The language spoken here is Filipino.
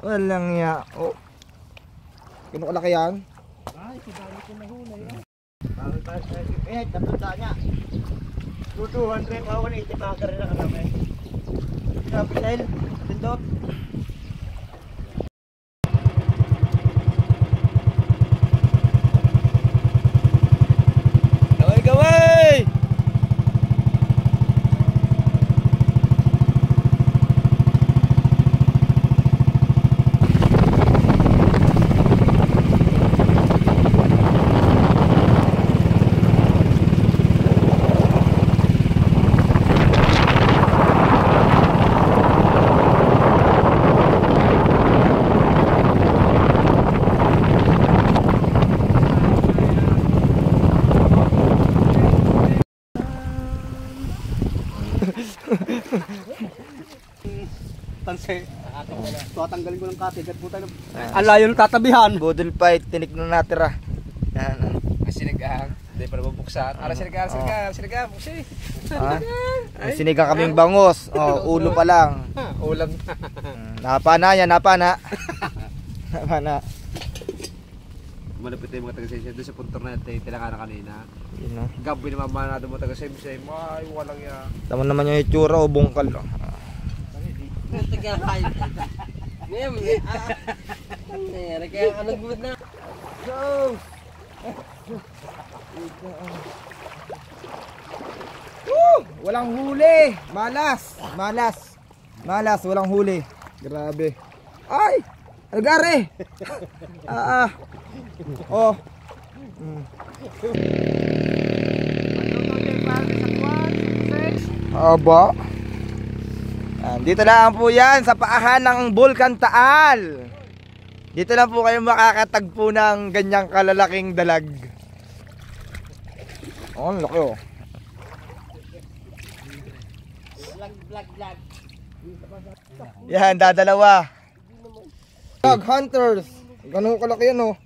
Walang ya. Oh. Kano kalaki yan? Ay, kadami ko na hulay. Bakit tayo sa ipit, tatanda niya. 200, 180 pa ka rin ang kami. Capital, tindot. Gaway! Tansay. Tatanggalin ko ng katigat po tayo. Ang layo ng tatabihan. Budol fight, tinik na natira. Yan. Sinigang. Hindi pa nabubuksan. Ara sinigang. Buksi. Sinigang kaming bangos. Oh, ulo pa lang. Ulam. Napana yan, napana. Napana. Malapit tayo mga taga-sensya doon sa puntor na tinakana kanina. Yun no. Gabi na mamana doon mga taga-sensya. Ay, walang ya. Tama naman yung itsura o bungkal. Oh. Tagahay. Mem. Kaya anong gud na. Go! Walang huli! Malas! Malas, walang huli. Grabe. Ay! Algare! Oh. Aba. Dito lang po yan sa paahan ng Bulkan Taal. Dito lang po kayo makakatagpo ng ganyang kalalaking dalag. Oh, laki oh. Vlog. Yan, dadalawa. Dog hunters. Ganun kalaki yan oh.